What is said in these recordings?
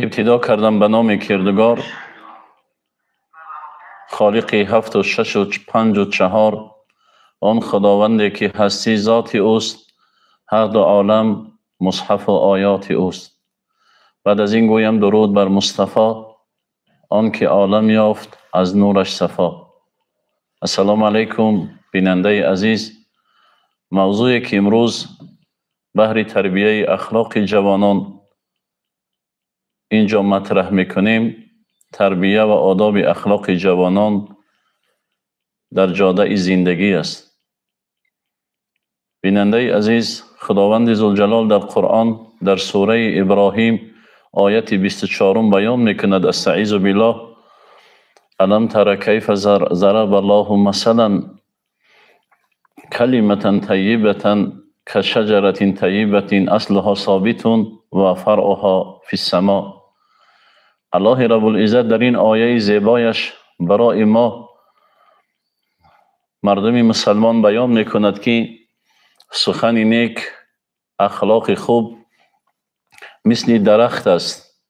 ابتدا کردم به نام کردگار، خالق هفت و شش و پنج و چهار، آن خداوندی که هستی ذات اوست، هر دو عالم مصحف و آیات اوست. بعد از این گویم درود بر مصطفی، آن که عالم یافت از نورش صفا. السلام علیکم بیننده عزیز. موضوعی که امروز بهر تربیه اخلاق جوانان اینجا مطرح میکنیم، تربیه و آداب اخلاق جوانان در جاده زندگی است. بیننده عزیز، خداوند ذوالجلال در قرآن در سوره ابراهیم آیت 24 بیان میکند: استعیذ بالله الم تر کیف ضرب الله مثلا کلمة طیبة کشجرة طیبة اصلها ثابت و فرعها فی السماء. الله رب العزت در این آیه زیبایش برای ما مردم مسلمان بیان میکند که سخن نیک، اخلاق خوب مثل درخت است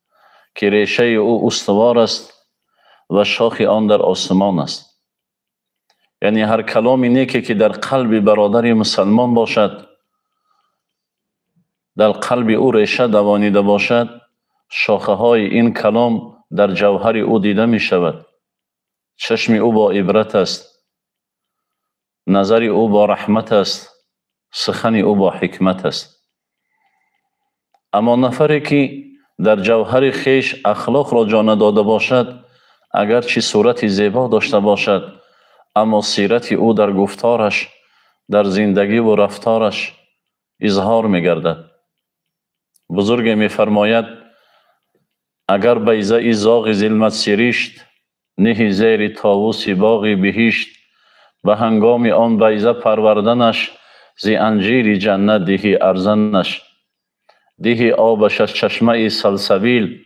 که ریشه او استوار است و شاخ آن در آسمان است. یعنی هر کلام نیکی که در قلب برادر مسلمان باشد، در قلب او ریشه دوانیده باشد، شاخه های این کلام در جوهر او دیده می شود. چشم او با عبرت است، نظر او با رحمت است، سخن او با حکمت است. اما نفری که در جوهر خیش اخلاق را جا نداده باشد، اگرچه صورت زیبا داشته باشد، اما سیرت او در گفتارش، در زندگی و رفتارش اظهار می گردد. بزرگ می فرماید: اگر بیضه زاغ ظلمت سریشت، نه زیر طاووس باغ بهشت. به هنگام آن بیضه پروردنش، ز انجیر جنت دهی ارزنش. دهی آبش از چشمه سلسبیل،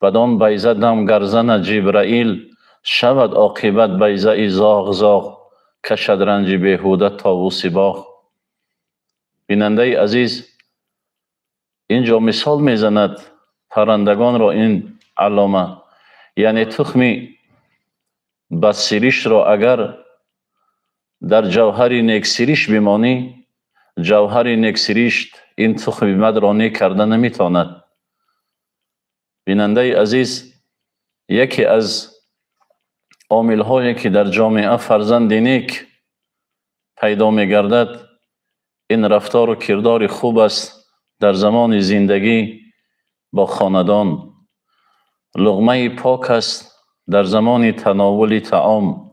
بدان بیضه دم گرزن جبرائیل. شود عاقبت بیضه زاغ زاغ، کشد رنج بیهوده طاووس باغ. بیننده عزیز، اینجا مثال میزند پرندگان را این علامه، یعنی تخم بدسریشت را اگر در جوهر نیکسریشت بمانی، جوهر نیکسریشت این تخم بد را نیک کرده نمیتواند. بیننده عزیز، یکی از عامل هایی که در جامعه فرزند نیک پیدا میگردد، این رفتار و کردار خوب است در زمان زندگی با خاندان. لقمه پاک است در زمان تناول طعام،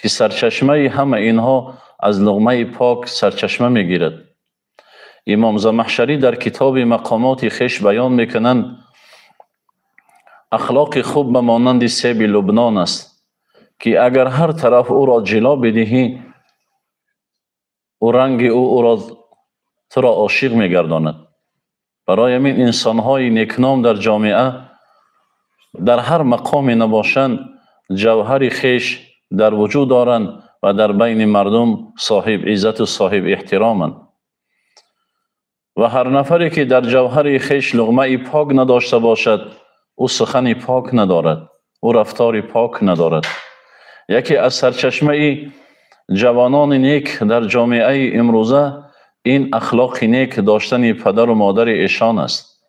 که سرچشمه همه اینها از لقمه پاک سرچشمه میگیرد. امام زمخشری در کتاب مقامات خویش بیان میکنند: اخلاق خوب به مانند سیب لبنان است که اگر هر طرف او را جلا بدهی، او رنگ او را تو را عاشق میگرداند. برای همین انسان‌های نیکنام در جامعه در هر مقامی نباشند، جوهر خویش در وجود دارند و در بین مردم صاحب عزت و صاحب احترامند. و هر نفری که در جوهر خویش لقمه پاک نداشته باشد، او سخن پاک ندارد، او رفتار پاک ندارد. یکی از سرچشمه جوانان نیک در جامعه امروزه این اخلاق نیک داشتن پدر و مادر ایشان است.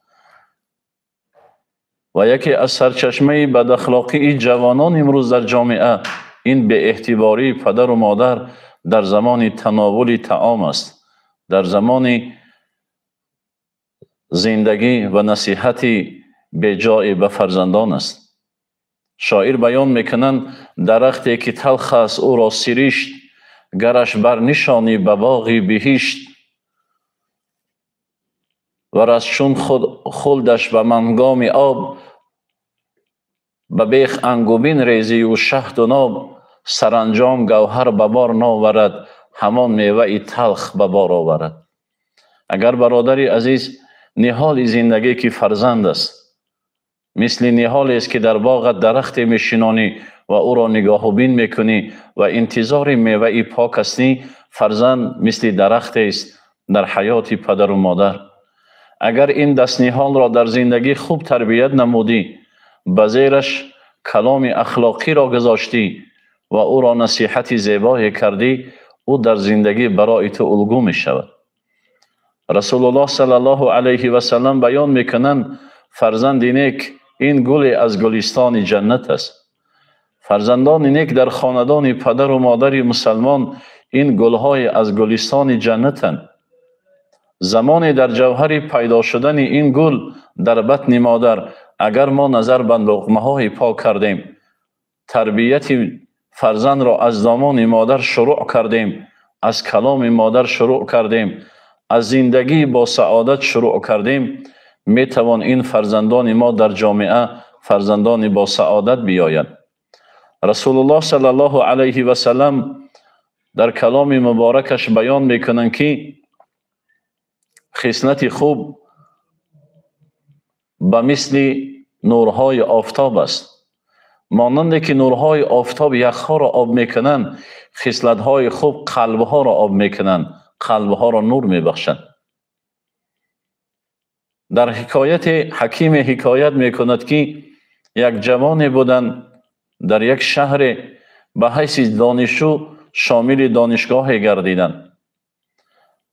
و یکی از سرچشمه بد اخلاقی جوانان امروز در جامعه این به اعتباری پدر و مادر در زمان تناول طعام است، در زمان زندگی و نصیحتی به جای به فرزندان است. شاعر بیان میکنند: درختی که تلخ است او را سریشت، گرش بر نشانی به باغی بهشت. و از چون خلدش به منگام آب، به بیخ انگبین ریزی و شهد و ناب. سرانجام گوهر به بار ناورد، همان میوه تلخ به بار آورد. اگر برادری عزیز نهال زندگی که فرزند است، مثل نهالی است که در باغ درخت میشینانی و او را نگاه و بین میکنی و انتظار میوه پاک هستی، فرزند مثل درخت است در حیات پدر و مادر. اگر این دست نهال را در زندگی خوب تربیت نمودی، به زیرش کلام اخلاقی را گذاشتی و او را نصیحت زیبایی کردی، او در زندگی برای تو الگو می شود. رسول الله صلی الله علیه و سلم بیان میکنند فرزند نیک این گل از گلستان جنت است. فرزندان نیک در خاندان پدر و مادر مسلمان این گلهای از گلستان جنتند. زمان در جوهر پیدا شدن این گل در بطن مادر اگر ما نظر به لقمه های پاک کردیم، تربیت فرزند را از دامان مادر شروع کردیم، از کلام مادر شروع کردیم، از زندگی با سعادت شروع کردیم، می توان این فرزندان ما در جامعه فرزندان با سعادت بیاید. رسول الله صلی الله علیه و سلم در کلام مبارکش بیان میکنند که خصلت خوب به مثل نورهای آفتاب است. مانند که نورهای آفتاب یخها را آب میکنند، خصلت‌های خوب قلبها را آب میکنند، قلبها را نور میبخشند. در حکایت حکیم حکایت میکند که یک جوان بودند در یک شهر به حیث دانشجو شامل دانشگاه گردیدند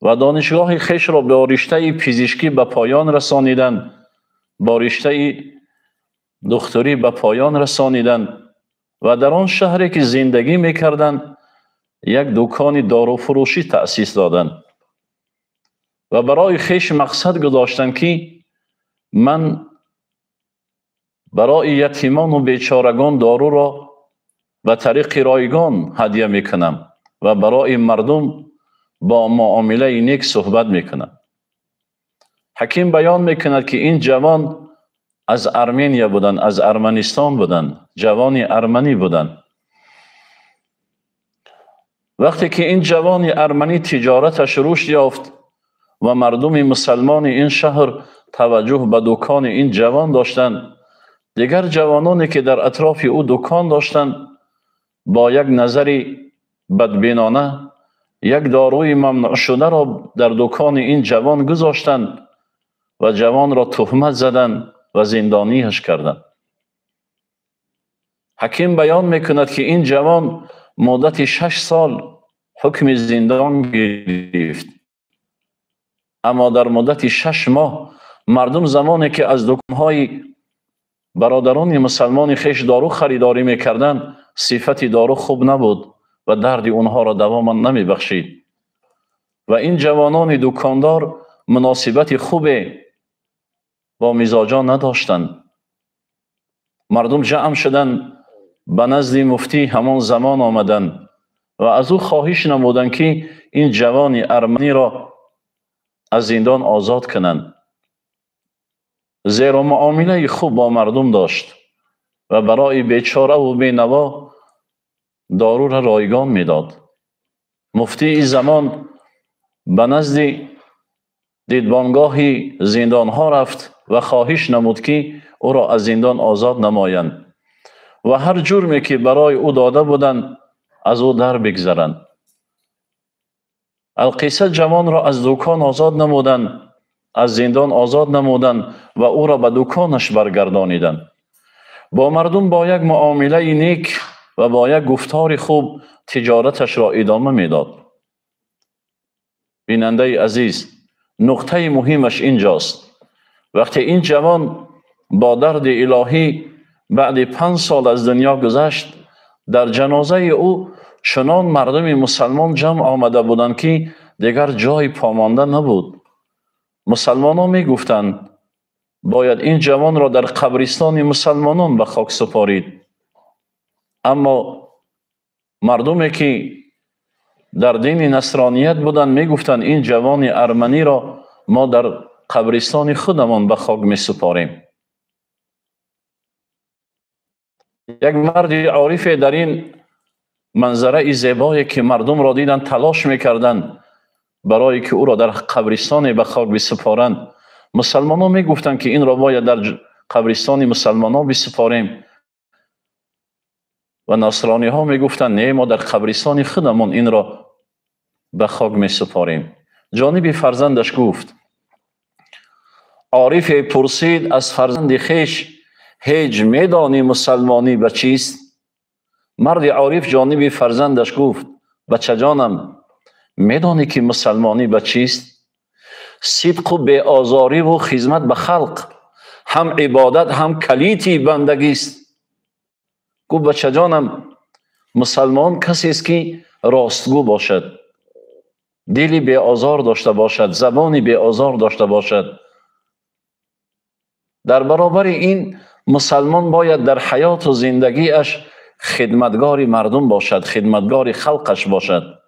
و دانشگاه خیش را به رشته پزشکی به پایان رسانیدند، با رشته دکتری به پایان رسانیدند و در آن شهری که زندگی میکردند یک دکان داروفروشی تأسیس دادند و برای خیش مقصد گذاشتند که من برای یتیمان و بیچارگان دارو را به طریق رایگان هدیه میکنم و برای مردم با معامله نیک صحبت میکنم. حکیم بیان میکند که این جوان از ارمنیا بودند، از ارمنستان بودند، جوانی ارمنی بودند. وقتی که این جوان ارمنی تجارتش رشد یافت و مردم مسلمان این شهر توجه به دکان این جوان داشتند، دیگر جوانانی که در اطراف او دکان داشتند با یک نظری بدبینانه یک داروی ممنوع شده را در دکان این جوان گذاشتند و جوان را تهمت زدند و زندانیش کردند. حکیم بیان میکند که این جوان مدت 6 سال حکم زندان گرفت، اما در مدت 6 ماه مردم زمانی که از دکانهای برادران مسلمان خیش دارو خریداری میکردند، صفت دارو خوب نبود و درد اونها را دواما نمی بخشید و این جوانان دکاندار مناسبت خوب با مزاجان نداشتند. مردم جمع شدند به نزد مفتی همان زمان آمدند و از او خواهش نمودند که این جوان ارمنی را از زندان آزاد کنند، زیرا معامله خوب با مردم داشت و برای بیچاره و بینوا دارو را رایگان میداد. مفتی این زمان به نزد دیدبانگاه زندان ها رفت و خواهش نمود که او را از زندان آزاد نمایند و هر جرمی که برای او داده بودند از او در بگذرند. القصه جوان را از دکان آزاد نمودند، از زندان آزاد نمودند و او را به دکانش برگردانیدند. با مردم با یک معامله نیک و با یک گفتار خوب تجارتش را ادامه میداد. بیننده عزیز، نقطه مهمش اینجاست. وقتی این جوان با درد الهی بعد 5 سال از دنیا گذشت، در جنازه او چنان مردم مسلمان جمع آمده بودند که دیگر جای پامانده نبود. مسلمانان می گفتند باید این جوان را در قبرستان مسلمانان به خاک سپارید، اما مردمی که در دین نصرانیت بودند می گفتند این جوان ارمنی را ما در قبرستان خودمان به خاک می سپاریم. یک مرد عارف در این منظره زیبایی که مردم را دیدند تلاش میکردند برای که او را در قبرستان به خاک بسپارند، مسلمانان می گفتند که این را باید در قبرستان مسلمانان بسپاریم و نصرانی ها می گفتند نه، ما در قبرستان خودمان این را به خاک می سپاریم. جانب فرزندش گفت عارف پرسید از فرزند خویش هیچ میدانی مسلمانی به چیست؟ مرد عارف جانب فرزندش گفت بچه جانم میدانی که مسلمانی به چیست؟ صدق و بی‌آزاری و خدمت به خلق، هم عبادت هم کلیدی بندگی است. گفت بچه جانم مسلمان کسی است که راستگو باشد، دلی بی‌آزار داشته باشد، زبانی بی‌آزار داشته باشد. در برابر این مسلمان باید در حیات و زندگیش خدمتگار مردم باشد، خدمتگار خلقش باشد،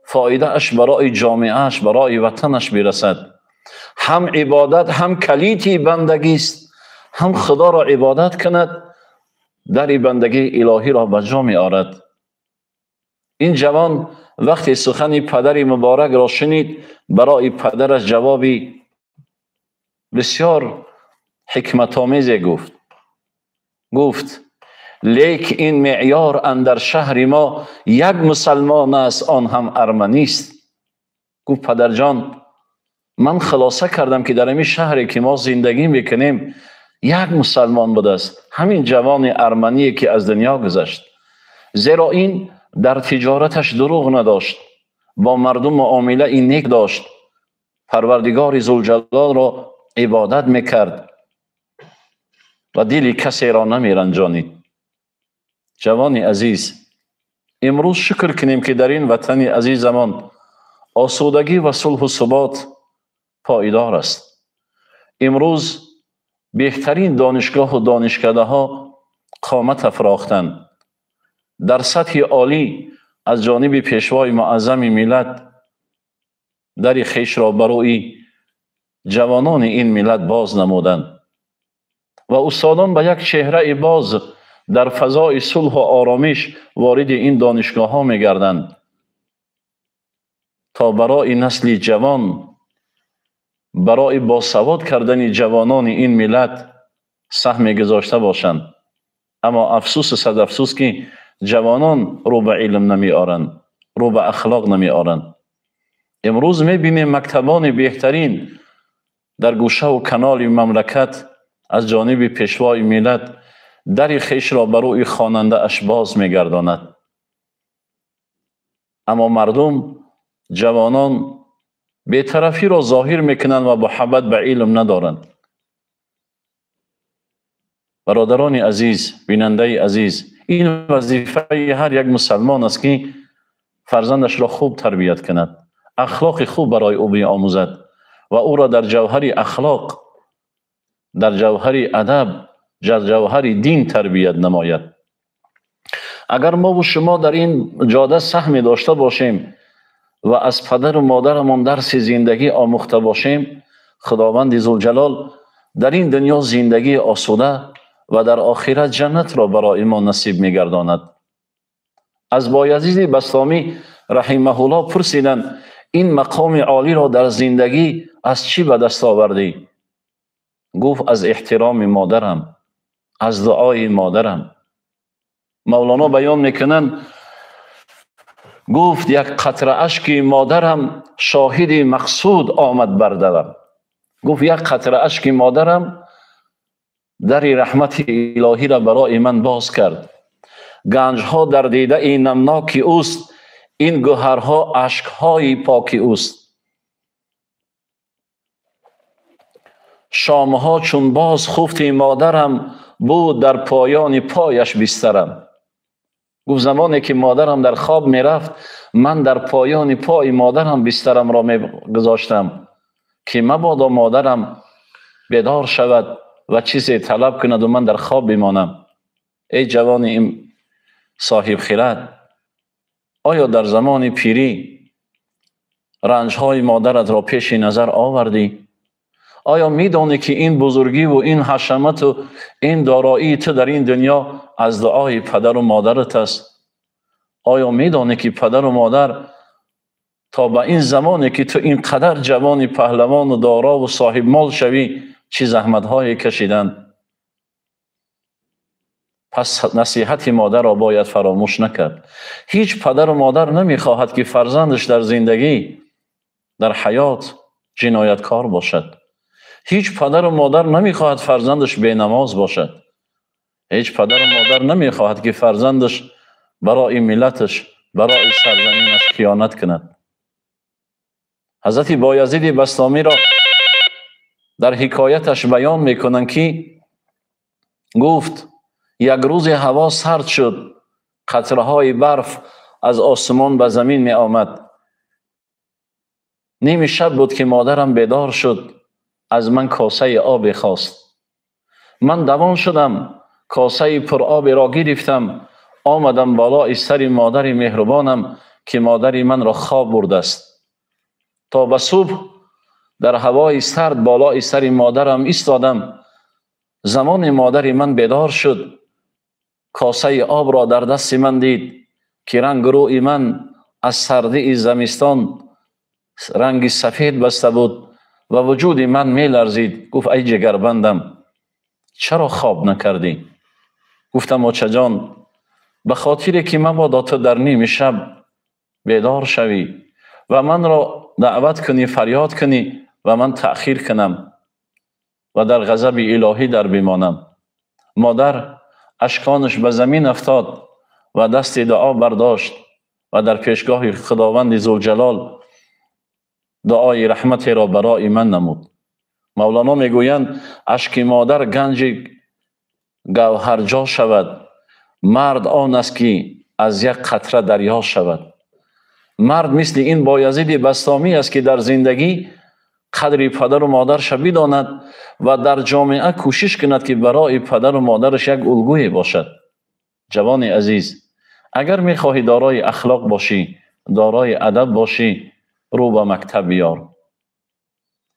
فایده اش برای جامعه اش، برای وطنش برسد. هم عبادت هم کلیدی بندگی است، هم خدا را عبادت کند، در بندگی الهی را به جا می آورد. این جوان وقتی سخن پدر مبارک را شنید برای پدرش جوابی بسیار حکمت آمیز گفت لیک این معیار اندر شهر ما یک مسلمان است، آن هم ارمنی است. گفت پدر جان من خلاصه کردم که در این شهری که ما زندگی میکنیم یک مسلمان بوده است، همین جوان ارمنی که از دنیا گذشت. زیرا این در تجارتش دروغ نداشت، با مردم معامله این نیک داشت، پروردگار ذوالجلال را عبادت میکرد و دل کسی را نمیرنجانید. جوان عزیز، امروز شکر کنیم که در این وطن عزیزمان آسودگی و صلح و ثبات پایدار است. امروز بهترین دانشگاه و دانشکده ها قامت افراختند. در سطح عالی از جانب پیشوای معظم ملت در خویش را برای جوانان این ملت باز نمودند و استادان به یک چهره باز در فضای صلح و آرامش وارد این دانشگاه ها می گردند تا برای نسل جوان، برای باسواد کردن جوانان این ملت سهم گذاشته باشند. اما افسوس صد افسوس که جوانان رو به علم نمی آرند، رو به اخلاق نمی آرند. امروز می بینیم مکتبان بهترین در گوشه و کنال مملکت از جانب پیشوای ملت در خویش را برای خواننده اش باز می گرداند. اما مردم، جوانان بی‌طرفی را ظاهر میکنند و محبت به علم ندارند. برادران عزیز، بیننده عزیز، این وظیفه هر یک مسلمان است که فرزندش را خوب تربیت کند، اخلاق خوب برای او بیاموزد و او را در جوهر اخلاق، در جوهر ادب، در جوهر دین تربیت نماید. اگر ما و شما در این جاده سهم داشته باشیم و از پدر و مادرمان درس زندگی آموخته باشیم، خداوند ذوالجلال در این دنیا زندگی آسوده و در آخرت جنت را برای ما نصیب می‌گرداند. از بایزید بسطامی رحمه الله پرسیدند این مقام عالی را در زندگی از چی به دست آوردی؟ گفت از احترام مادرم، از دعای مادرم. مولانا بیان میکنند گفت یک قطره اشک مادرم شاهد مقصود آمد بر دلم. گفت یک قطره اشک مادرم در رحمت الهی را برای من باز کرد. گنج ها در دیده این نمناک اوست، این گوهرها اشک های پاک اوست. شام ها چون باز خفت مادرم بود در پایان پایش بسترم. گفت زمانی که مادرم در خواب می رفت من در پایان پای مادرم بسترم را می گذاشتم که مبادا مادرم بیدار شود و چیزی طلب کند و من در خواب بمانم. ای جوان این صاحب خرد، آیا در زمان پیری رنج های مادرت را پیش نظر آوردی؟ آیا میدانی که این بزرگی و این حشمت و این دارایی تو در این دنیا از دعای پدر و مادرت است؟ آیا میدانی که پدر و مادر تا به این زمانی که تو اینقدر جوان پهلوان و دارا و صاحب مال شوی چه زحمت های کشیدند؟ پس نصیحت مادر را باید فراموش نکرد. هیچ پدر و مادر نمیخواهد که فرزندش در زندگی، در حیات جنایتکار باشد. هیچ پدر و مادر نمیخواهد فرزندش بینماز باشد. هیچ پدر و مادر نمیخواهد که فرزندش برای ملتش، برای سرزمینش خیانت کند. حضرت بایزید بسطامی را در حکایتش بیان میکنند که گفت یک روز هوا سرد شد، قطره‌های برف از آسمان به زمین می آمد. نیم شب بود که مادرم بیدار شد، از من کاسه آب خواست. من دوان شدم، کاسه پر آب را گرفتم، آمدم بالای سر مادر مهربانم که مادر من را خواب برده است. تا به صبح در هوای سرد بالای سر مادرم ایستادم. زمان مادر من بیدار شد، کاسه آب را در دست من دید که رنگ روی من از سردی زمستان رنگ سفید بسته بود و وجود من می لرزید. گفت ای جگربندم، چرا خواب نکردی؟ گفتم آچه جان، به خاطر که مبادا تو در نیم شب بیدار شوی و من را دعوت کنی، فریاد کنی و من تأخیر کنم و در غضب الهی در بمانم. مادر اشکانش به زمین افتاد و دست دعا برداشت و در پیشگاه خداوند ذوالجلال دعای رحمت را برای من نمود. مولانا میگویند اشک مادر گنج گوهرجا شود، مرد آن است که از یک قطره دریا شود. مرد مثل این بایزید بسطامی است که در زندگی قدر پدر و مادرش بداند و در جامعه کوشش کند که برای پدر و مادرش یک الگوی باشد. جوان عزیز، اگر میخواهی دارای اخلاق باشی، دارای ادب باشی، رو به مکتب بیار.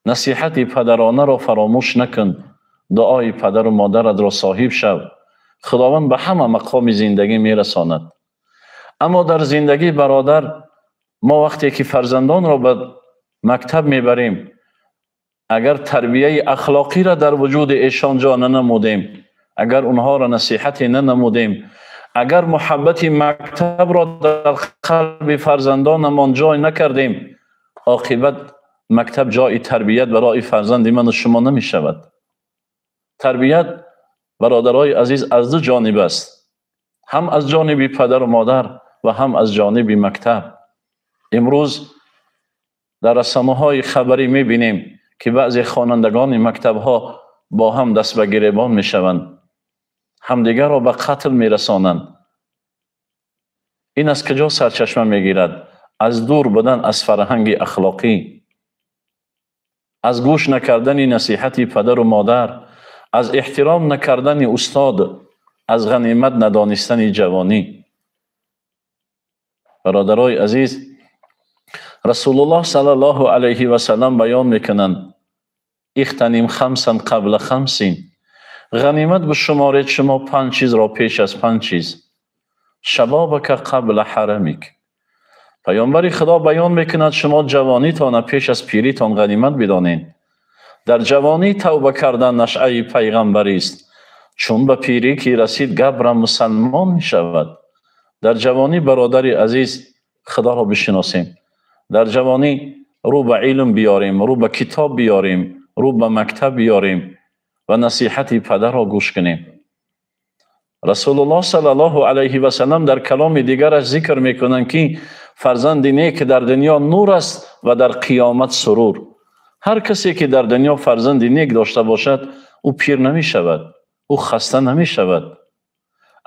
نصیحت پدرانه را فراموش نکن. دعای پدر و مادرت را صاحب شو. خداوند به همه مقام زندگی میرساند. اما در زندگی برادر، ما وقتی که فرزندان را به مکتب میبریم، اگر تربیه اخلاقی را در وجود ایشان جا ننمودیم، اگر اونها را نصیحتی ننمودیم، اگر محبت مکتب را در قلب فرزندانمان جای نکردیم، عاقبت مکتب جای تربیت برای فرزند من و شما نمی شود. تربیت برادرای عزیز از دو جانب است، هم از جانب پدر و مادر و هم از جانب مکتب. امروز در رسانه‌های خبری می بینیم که بعضی خوانندگان مکتب ها با هم دست به گریبان می شوند، همدیگر را به قتل می رسانند. این از کجا سرچشمه می گیرد؟ از دور بودن از فرهنگ اخلاقی، از گوش نکردن نصیحت پدر و مادر، از احترام نکردن استاد، از غنیمت ندانستن جوانی. برادرای عزیز، رسول الله صلی الله علیه و سلم بیان میکنند اغتنم خمسا قبل خمس. غنیمت بشمارید شما 5 چیز را پیش از 5 چیز. شبابک قبل حرمک. پیامبر خدا بیان میکند شما جوانیتان پیش از پیریتان غنیمت بدانید. در جوانی توبه کردن نشأه پیغمبری است، چون به پیری که رسید گبر مسلمان می شود. در جوانی برادر عزیز خدا را بشناسیم. در جوانی رو به علم بیاریم، رو به کتاب بیاریم، رو به مکتب بیاریم و نصیحت پدر را گوش کنیم. رسول الله صلی الله علیه و سلم در کلام دیگرش ذکر میکنند که فرزند نیک در دنیا نور است و در قیامت سرور. هر کسی که در دنیا فرزند نیک داشته باشد او پیر نمی شود، او خسته نمی شود.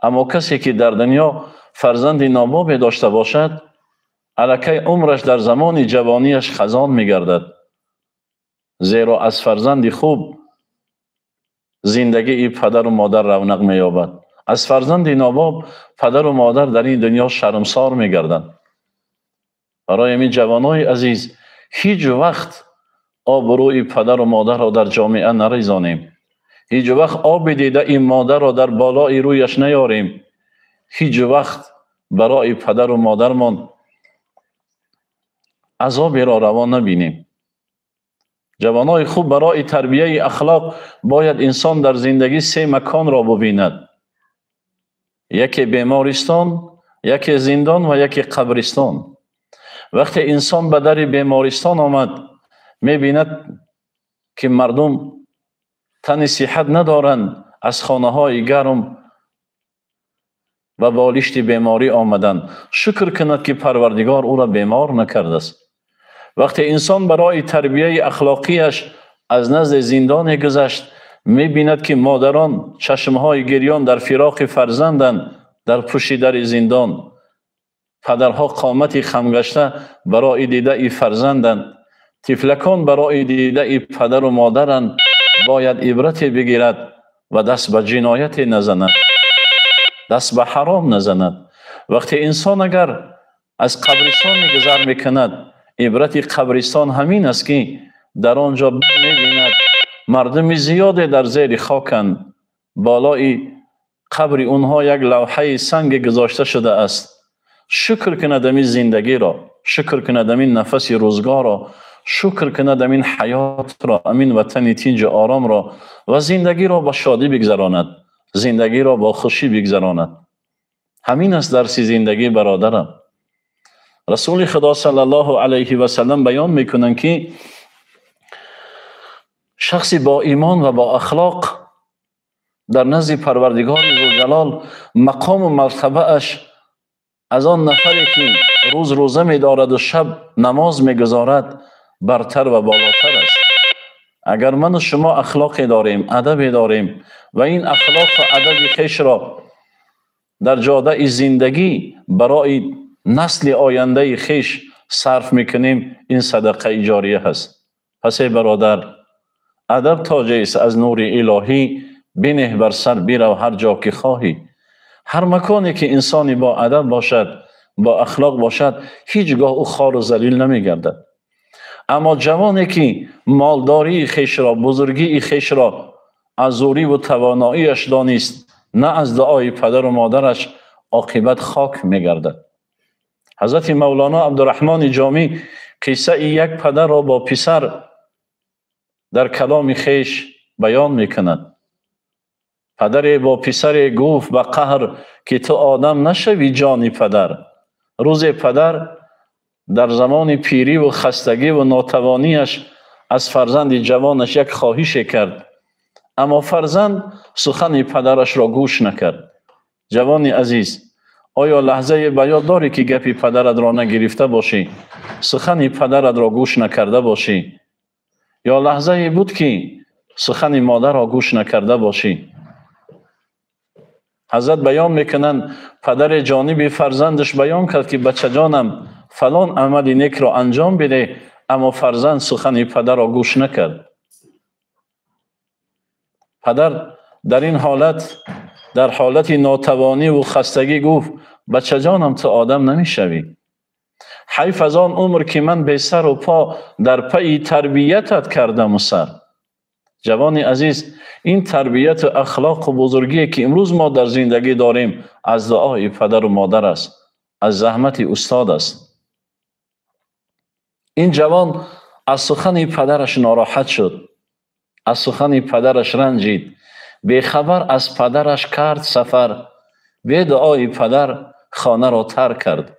اما کسی که در دنیا فرزند ناباب داشته باشد، الکی عمرش در زمان جوانیش خزان می گردد. زیرا از فرزند خوب زندگی پدر و مادر رونق می یابد. از فرزند ناباب پدر و مادر در این دنیا شرمسار می گردند. برای این جوانای عزیز هیچ وقت آبروی پدر و مادر را در جامعه نریزانیم. هیچ وقت آب دیده این مادر را در بالای رویش نیاریم. هیچ وقت برای پدر و مادرمان عذابی را روا نبینیم. جوانای خوب برای تربیه اخلاق باید انسان در زندگی 3 مکان را ببیند. یکی بیمارستان، یکی زندان و یکی قبرستان. وقتی انسان به در بیمارستان آمد می‌بیند که مردم تن صحت ندارند، از خانه های گرم و بالشت بیماری آمدند. شکر کند که پروردگار او را بیمار نکرده است. وقتی انسان برای تربیه اخلاقیش از نزد زندان گذشت، می‌بیند که مادران چشمهای گریان در فراق فرزندند در پشت در زندان. پدرها قامت خم گشته برای دیده فرزندند. طفلکان برای دیده پدر و مادرند. باید عبرت بگیرد و دست به جنایت نزند، دست به حرام نزند. وقتی انسان اگر از قبرستان گذر میکند، عبرت قبرستان همین است که در آنجا می‌بیند مردم زیاد در زیر خاکند. بالای قبر اونها یک لوحه سنگ گذاشته شده است. شکر کند این زندگی را، شکر کند این نفس روزگار را، شکر کند این حیات را، این وطن تنج آرام را و زندگی را با شادی بگذراند، زندگی را با خوشی بگذراند. همین است درس زندگی برادرم. رسول خدا صلی الله علیه و سلم بیان میکنند که شخصی با ایمان و با اخلاق در نزد پروردگار ذوالجلال مقام و مرتبه اش از آن نفری که روز روزه می دارد و شب نماز می گذارد برتر و بالاتر است. اگر من و شما اخلاقی داریم، ادبی داریم و این اخلاق و ادب خویش را در جاده زندگی برای نسل آینده خویش صرف میکنیم، این صدقه جاریه هست. پس ای برادر، ادب تاجی است از نور الهی، بنه بر سر بیرو هر جا که خواهی. هر مکانی که انسانی با ادب باشد، با اخلاق باشد، هیچگاه او خوار و ذلیل نمیگردد. اما جوانی که مالداری خویش را، بزرگی خویش را از زوری و تواناییش دانست، نه از دعای پدر و مادرش، عاقبت خاک میگردد. حضرت مولانا عبدالرحمن جامی قصه یک پدر را با پسر در کلام خویش بیان میکند. پدر با پسر گفت به قهر که تو آدم نشوی جان پدر. روز پدر در زمان پیری و خستگی و ناتوانیش از فرزند جوانش یک خواهش کرد، اما فرزند سخن پدرش را گوش نکرد. جوان عزیز، آیا لحظه به یاد داری که گپی پدرت را نگرفته باشی، سخن پدرت را گوش نکرده باشی؟ یا لحظه بود که سخن مادر را گوش نکرده باشی؟ حضرت بیان میکنند پدر جانب فرزندش بیان کرد که بچه جانم فلان عمل نیک را انجام بده، اما فرزند سخن پدر را گوش نکرد. پدر در این حالت، در حالت ناتوانی و خستگی گفت بچه جانم تو آدم نمیشوی. حیف از آن عمر که من به سر و پا در پی تربیتت کردم و سر. جوان عزیز، این تربیت و اخلاق و بزرگی که امروز ما در زندگی داریم از دعای پدر و مادر است، از زحمت استاد است. این جوان از سخن پدرش ناراحت شد، از سخن پدرش رنجید، به خبر از پدرش کرد سفر، به دعای پدر خانه را ترک کرد.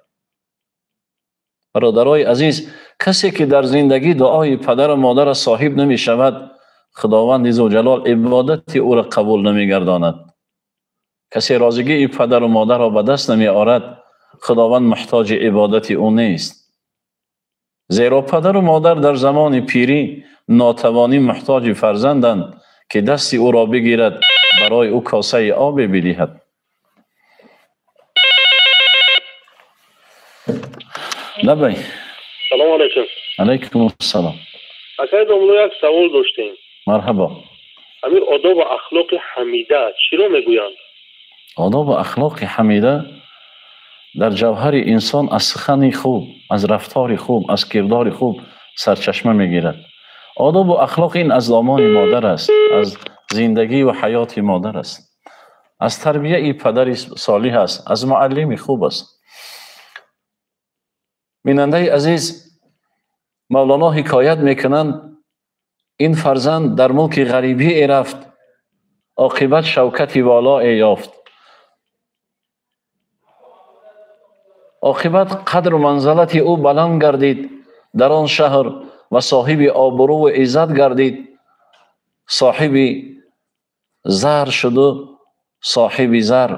برادرای عزیز، کسی که در زندگی دعای پدر و مادر صاحب نمی شود، خداوند ذوالجلال عبادت او را قبول نمی گرداند. کسی رازگی پدر و مادر را به دست نمی آورد، خداوند محتاج عبادت او نیست. زیرا پدر و مادر در زمان پیری ناتوانی محتاج فرزندند که دست او را بگیرد، برای او کاسه آب بدهد. نبی سلام علیکم. علیکم السلام. اگر یک سوال داشتیم. مرحبا. امیر آداب و اخلاق حمیده چی رو میگویند؟ آداب و اخلاق حمیده در جوهر انسان از سخن خوب، از رفتار خوب، از کردار خوب سرچشمه میگیرد. آداب و اخلاق این از دامان مادر است، از زندگی و حیات مادر است، از تربیه پدر صالح است، از معلم خوب است. بیننده عزیز، مولانا حکایت میکنند این فرزند در ملک غریبی رفت، عاقبت شوکت والا یافت. عاقبت قدر و منزلت او بلند گردید در آن شهر و صاحب آبرو و عزت گردید. صاحب زر شد و صاحب زر.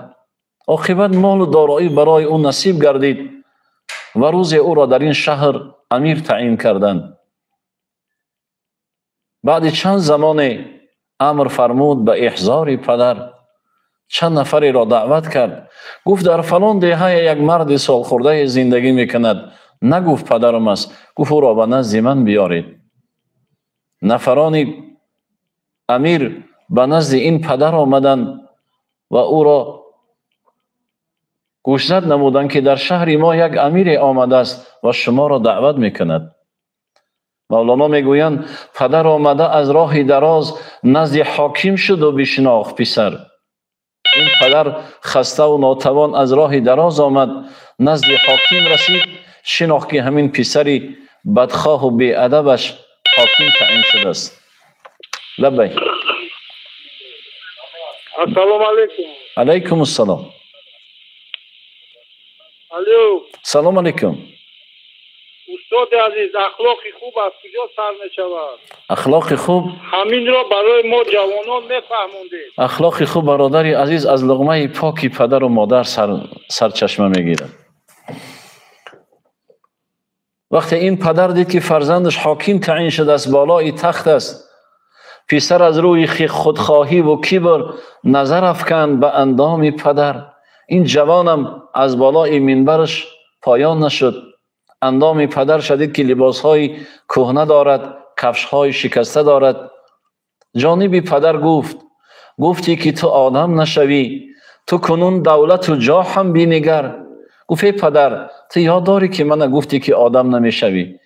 عاقبت مال و دارایی برای او نصیب گردید و روز او را در این شهر امیر تعیین کردند. بعد چند زمان امر فرمود به احضار پدر. چند نفری را دعوت کرد. گفت در فلان دهه یک مرد سال خورده زندگی میکند. نگفت پدرم است. گفت او را به نزد من بیارید. نفران امیر به نزد این پدر آمدند و او را گوشزد نمودند که در شهر ما یک امیر آمده است و شما را دعوت میکند. مولانا میگویند پدر آمده از راه دراز نزد حاکم شد و بشناخت پسر. این پدر خسته و ناتوان از راه دراز آمد، نزد حاکم رسید، شناخت که همین پسری بدخواه و بی‌ادبش حاکم تعیین شده است. لبیک. السلام علیکم. علیکم السلام. الو. سلام علیکم. استاد عزیز، اخلاق خوب از کجا سر می شود؟ اخلاق خوب همین را برای ما جوانان میفهموندید. اخلاق خوب برادری عزیز از لقمه پاکی پدر و مادر سرچشمه میگیرد. وقتی این پدر دید که فرزندش حاکم تعیین شده است، بالای تخت است، پسر از روی خودخواهی و کبر نظر افکند به اندام پدر. این جوانم از بالای منبرش پایان نشد. اندام پدر شدید که لباسهای کهنه دارد، کفشهای شکسته دارد. جانب پدر گفتی که تو آدم نشوی، تو کنون دولت و جاه هم بینگر. گفت ای پدر، تو یاد داری که من گفتی که آدم نمیشوی؟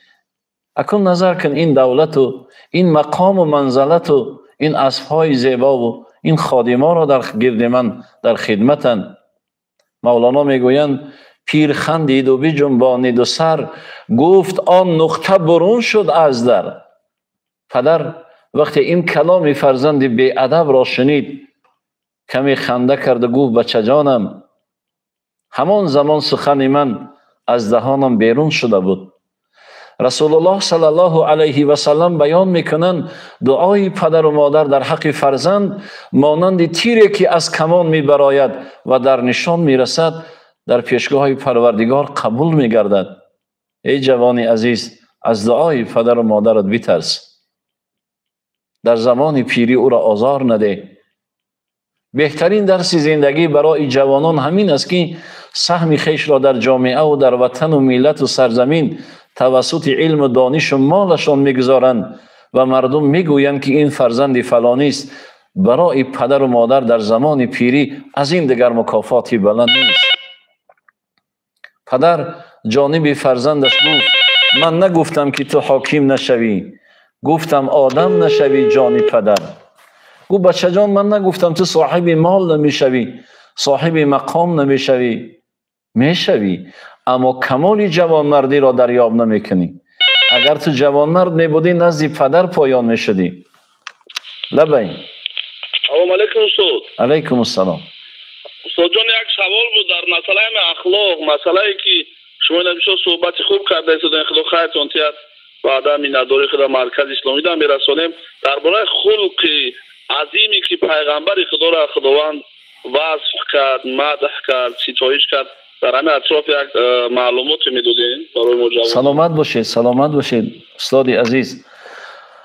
اکنون نظر کن این دولت و این مقام و منزلت و این اسبهای زیبا و این خادما را در گرد من در خدمتن. مولانا میگویند پیر خندید و بجنبانید و سر، گفت آن نقطه برون شد از در. پدر وقتی این کلام فرزند بی ادب را شنید کمی خنده کرد و گفت بچه جانم، همان زمان سخن من از دهانم بیرون شده بود. رسول الله صلی الله علیه و سلم بیان میکنند دعای پدر و مادر در حق فرزند مانند تیری که از کمان میبراید و در نشان میرسد در پیشگاه پروردگار قبول میگردد. ای جوان عزیز، از دعای پدر و مادرت بترس. در زمان پیری او را آزار نده. بهترین درس زندگی برای جوانان همین است که سهم خویش را در جامعه و در وطن و ملت و سرزمین توسط علم و دانش و مالشان میگذارند و مردم میگویند که این فرزند فلانی است. برای پدر و مادر در زمان پیری از این دیگر مکافاتی بلند نیست. پدر جانب فرزندش گفت من نگفتم که تو حاکم نشوی، گفتم آدم نشوی. جان پدر گفت بچه جان، من نگفتم تو صاحب مال نمیشوی، صاحب مقام نمیشوی. میشوی، اما کمال جوانمردی را دریاب نمیکنی. اگر تو جوانمرد نبودی نزد پدر پایان میشدی. لبین. سلام علیکم استاد. علیکم السلام. استاد جان، یک سوال بود در مسئله اخلاق، مسئله که شما نمیشه صحبت خوب کرده اید در اخلاق خیرتون تیاد و آدمی نداری خدا مرکز اسلامی دا میرسانیم درباره خلق عظیمی که پیغمبر خدا را خداوند وصف کرد، مدح کرد، ستایش کرد، در همین اطراف یک معلومات میدادین برای مجاور. سلامت باشید، سلامت باشید استاد عزیز.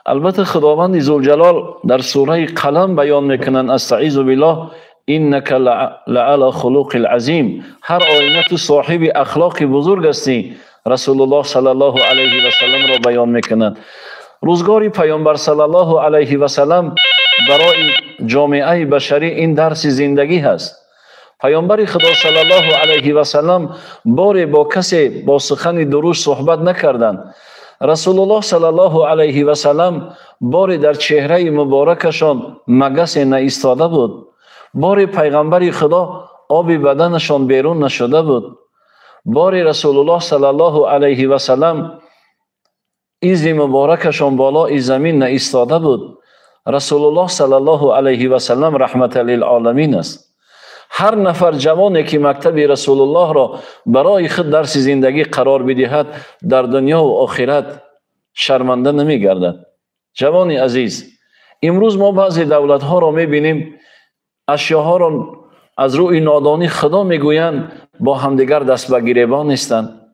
البته خداوند ذوالجلال در سوره قلم بیان میکنن استعیذ بالله انک لعلی خلق العظیم. هر آینه تو صاحب اخلاق بزرگ هستی. رسول الله صلی الله علیه و سلم را بیان میکنند. روزگاری پیامبر صلی الله علیه و سلم برای جامعه بشری این درس زندگی هست. پیامبر خدا صلی الله علیه و سلم باری با کسی با سخن درست صحبت نکردند. رسول الله صلی الله علیه و سلم باری در چهره مبارکشان مگس نایستاده بود. باری پیغمبر خدا آب بدنشان بیرون نشده بود. باری رسول الله صلی الله علیه و سلم ایز مبارکشان بالای زمین نایستاده بود. رسول الله صلی الله علیه و سلم رحمت للعالمین است. هر نفر جوانی که مکتب رسول الله را برای خود درس زندگی قرار بدهد در دنیا و آخرت شرمنده نمی گردد. جوان عزیز، امروز ما بعضی دولت ها را میبینیم اشیاها را از روی نادانی خدا میگویند، با همدیگر دست به گریبان نیستند.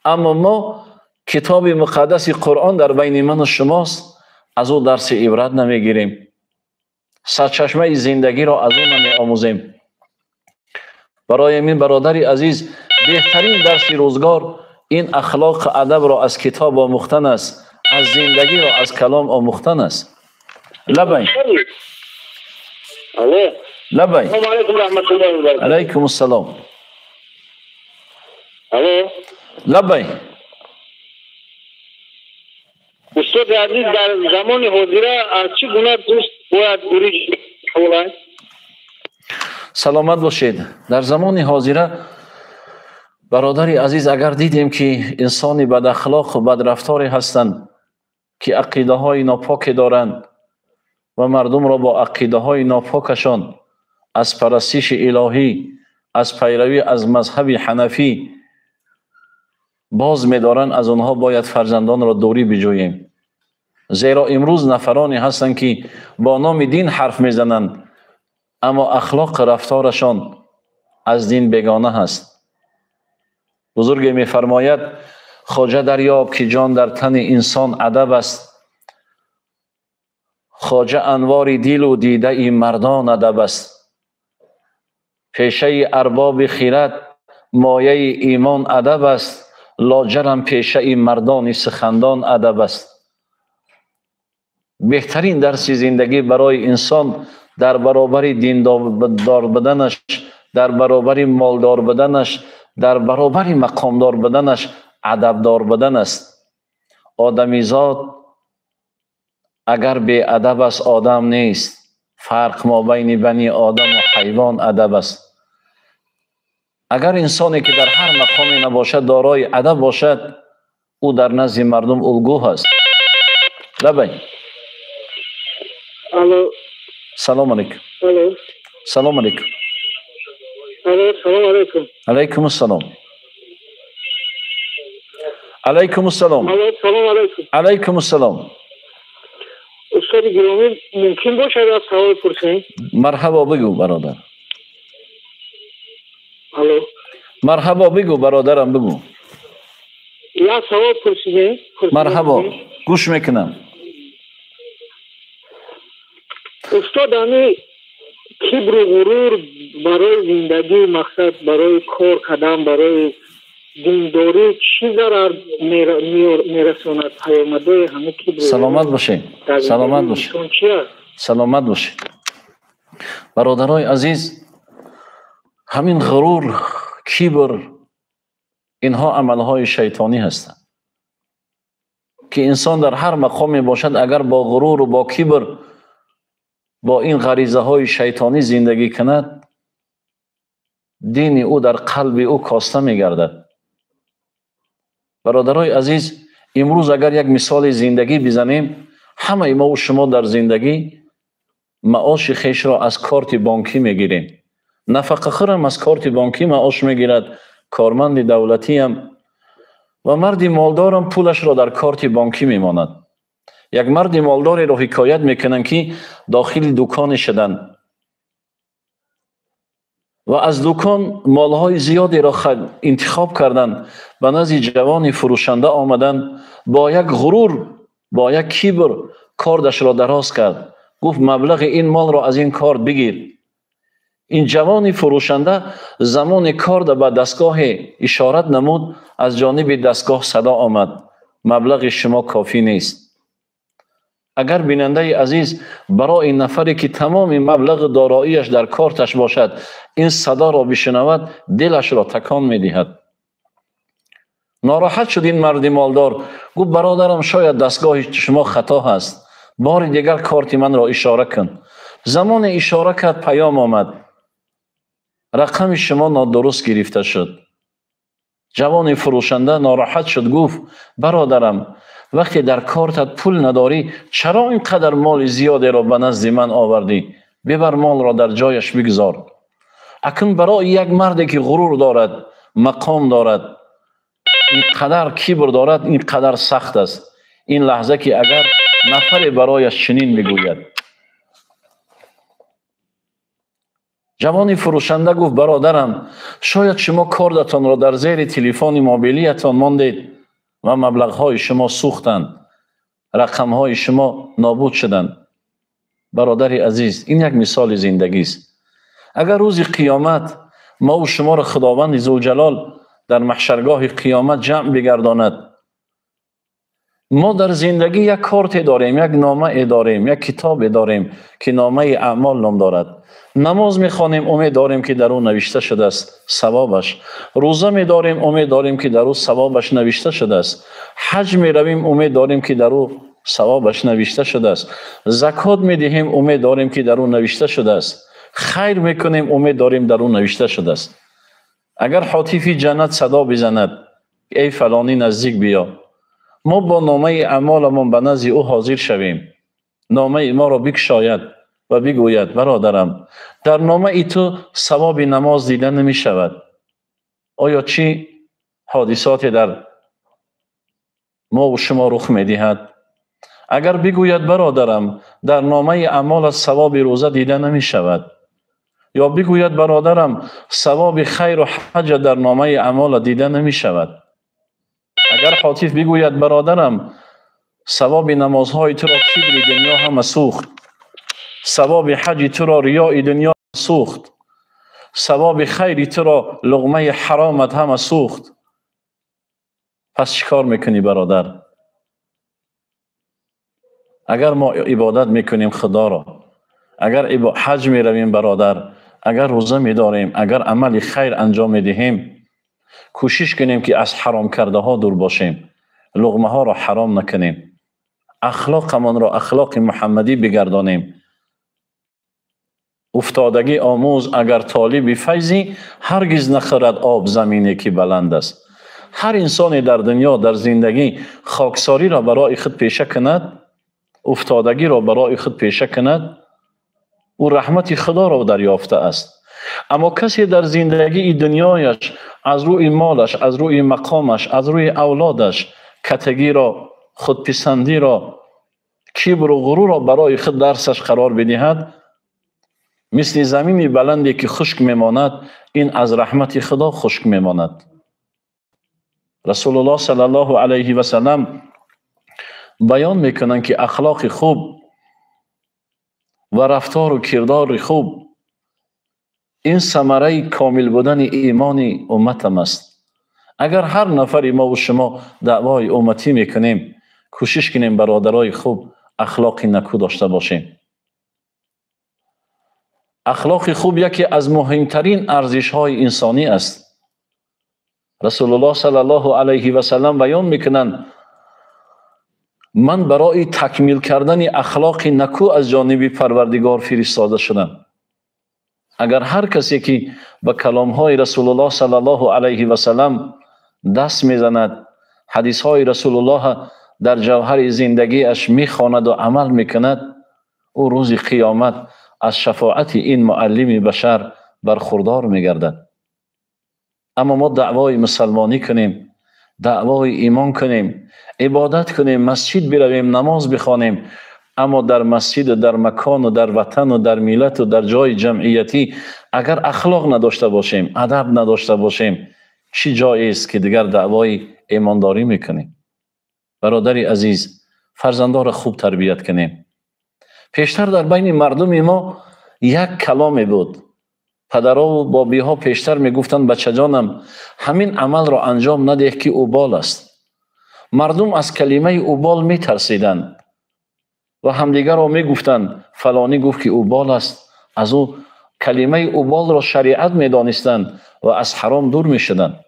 اما ما کتاب مقدس قرآن در بین من و شماست، از او درس عبرت نمیگیریم، سرچشمه زندگی را از او نمی آموزیم. برای من برادری عزیز، بهترین درس روزگار این اخلاق ادب را از کتاب آموختن است، از زندگی را از کلام آموختن است. لبین الو لبین. السلام علیکم رحمت الله و برکاته. علیکم السلام. الو لبین. استاد عزیز، در زمان حاضره از چه گونه دوست باید دوری جوییم؟ سلامت باشید. در زمان حاضره برادری عزیز، اگر دیدیم که انسانی بد اخلاق و بد رفتاری هستند که عقیده های ناپاک دارند و مردم را با عقیده های ناپاکشان از پرستش الهی، از پیروی از مذهب حنفی باز می‌دارند، از آنها باید فرزندان را دوری بجوییم. زیرا امروز نفرانی هستند که با نام دین حرف میزنند اما اخلاق رفتارشان از دین بیگانه هست. بزرگ می‌فرماید خواجه دریاب که جان در تن انسان ادب است، خواجه انوار دل و دیده ای مردان ادب است. پیشه ارباب خیرت مایه ایمان ادب است، لاجرم پیشه مردان سخندان ادب است. بهترین درس زندگی برای انسان در برابر دیندار بدنش، در برابر مالدار بدنش، در برابر مقامدار بدنش ادبدار بدن است. آدمیزاد اگر بی ادب است آدم نیست. فرق ما بین بنی آدم و حیوان ادب است. اگر انسانی که در هر مقامی نباشد دارای ادب باشد، او در نزد مردم الگو هست. لبین. الو سلام علیکم. الو سلام علیکم. الو سلام علیکم. علیکم السلام. علیکم السلام. الو سلام علیکم. علیکم السلام. استاد گرامی، ممکن باشد از سوال پرسیم؟ مرحبا بگو برادر. الو مرحبا بگو برادرم، بگو. یا سوال پرسیدیم؟ مرحبا، گوش میکنم. استاد، همی کبر و غرور برای زندگی، مقصد برای کار کردن، برای دینداری چی ضرر میرساند؟ پیامدهای همه کبر. سلامت باشین. سلامت باشین. سلامت باشین. برادرای عزیز، همین غرور، کبر، اینها عملهای شیطانی هستند که انسان در هر مقامی باشد اگر با غرور و با کبر، با این غریزه های شیطانی زندگی کند، دین او در قلب او کاسته می گردد. برادرای عزیز، امروز اگر یک مثال زندگی بزنیم، همه ما و شما در زندگی معاش خیش را از کارت بانکی می گیریم. نفقه خورم از کارت بانکی معاش می گیرد، کارمند دولتی هم و مرد مالدارم پولش را در کارت بانکی می ماند. یک مرد مالداری را حکایت میکنن که داخل دکان شدن و از دکان مالهای زیادی را انتخاب کردن، به نزد جوان فروشنده آمدن، با یک غرور، با یک کبر کاردش را دراز کرد، گفت مبلغ این مال را از این کارد بگیر. این جوان فروشنده زمان کارد به دستگاه اشارت نمود، از جانب دستگاه صدا آمد مبلغ شما کافی نیست. اگر بیننده عزیز برای این نفری که تمام مبلغ داراییش در کارتش باشد این صدا را بشنود، دلش را تکان می‌دهد. ناراحت شد این مرد مالدار، گفت برادرم شاید دستگاه شما خطا هست، بار دیگر کارت من را اشاره کن. زمان اشاره کرد، پیام آمد رقم شما نادرست گرفته شد. جوان فروشنده ناراحت شد، گفت برادرم وقتی در کارتت پول نداری چرا اینقدر مال زیادی را به نزد من آوردی؟ ببر مال را در جایش بگذار. اکنون برای یک مردی که غرور دارد، مقام دارد، اینقدر کبر دارد، اینقدر سخت است این لحظه که اگر نفر برایش چنین میگوید. جوانی فروشنده گفت برادرم شاید شما کاردتان را در زیر تلفن موبیلیتان ماندید و مبلغ‌های شما سوختند، رقم‌های شما نابود شدند. برادر عزیز، این یک مثال زندگی است. اگر روز قیامت ما و شما را خداوند ذوالجلال در محشرگاه قیامت جمع بگرداند، ما در زندگی یک کارت داریم، یک نامه داریم، یک کتاب داریم که نامه اعمال نام دارد. نماز میخوانیم، امید داریم که در او نوشته شده است ثوابش. روزه میداریم، امید داریم که در او ثوابش نوشته شده است. حج میرویم، امید داریم که در او ثوابش نوشته شده است. زکات میدهیم، امید داریم که در او نوشته شده است. خیر میکنیم، امید داریم در او نوشته شده است. اگر هاتف جنت صدا بزند ای فلانی نزدیک بیا، ما با نامه اعمالمان به نزد او حاضر شویم. نامه ما را بگشاید و بگوید برادرم در نامه ای تو ثواب نماز دیده نمی شود. آیا چی حادثاتی در ما و شما رخ می دهد؟ اگر بگوید برادرم در نامه اعمال از ثواب روزه دیده نمی شود، یا بگوید برادرم ثواب خیر و حج در نامه اعمال دیده نمی شود، اگر هاتف بگوید برادرم ثواب نمازهای تو را کبر دنیا هم سوخت، ثواب حج تو را ریاء دنیا سوخت، ثواب خیر تو را لقمه حرامت هم سوخت، پس چیکار میکنی برادر؟ اگر ما عبادت میکنیم خدا را، اگر حج میرویم برادر، اگر روزه میداریم، اگر عمل خیر انجام میدهیم، کوشش کنیم که از حرام کرده ها دور باشیم، لقمه ها را حرام نکنیم، اخلاقمان را اخلاق محمدی بگردانیم. افتادگی آموز اگر طالب فیضی هرگز نخورد آب زمینی که بلند است. هر انسانی در دنیا در زندگی خاکساری را برای خود پیشه کند، افتادگی را برای خود پیشه کند، او رحمت خدا را دریافته است. اما کسی در زندگی دنیایش از روی مالش، از روی مقامش، از روی اولادش کتگی را، خودپسندی را، کبر و غرور را برای خود درسش قرار بدهد، مثل زمینی بلندی که خشک میماند، این از رحمت خدا خشک میماند. رسول الله صلی الله علیه و سلم بیان میکنند که اخلاق خوب و رفتار و کردار خوب این ثمره کامل بودن ایمان امتم است. اگر هر نفری ما و شما دعوای امتی میکنیم، کوشش کنیم برادرای خوب اخلاق نکو داشته باشیم. اخلاق خوب یکی از مهمترین ارزش های انسانی است. رسول الله صلی الله علیه و سلم بیان میکنند من برای تکمیل کردن اخلاق نکو از جانب پروردگار فرستاده شدم. اگر هر کسی که به کلام های رسول الله صلی الله علیه و سلم دست میزند، حدیث های رسول الله در جوهر زندگی اش میخواند و عمل میکند، او روز قیامت از شفاعت این معلم بشر برخوردار میگردد. اما ما دعوای مسلمانی کنیم، دعوای ایمان کنیم، عبادت کنیم، مسجد برویم، نماز بخوانیم، اما در مسجد و در مکان و در وطن و در ملت و در جای جمعیتی اگر اخلاق نداشته باشیم، ادب نداشته باشیم، چی جایی است که دیگر دعوای ایمانداری میکنیم؟ برادر عزیز، فرزندان را خوب تربیت کنیم. پیشتر در بین مردم ما یک کلامی بود. پدرها و بابیها پیشتر میگفتند بچه جانم همین عمل را انجام نده که اوبال است. مردم از کلمه اوبال میترسیدند و همدیگر را میگفتند فلانی گفت که اوبال است. از او کلمه اوبال را شریعت میدانستند و از حرام دور میشدند.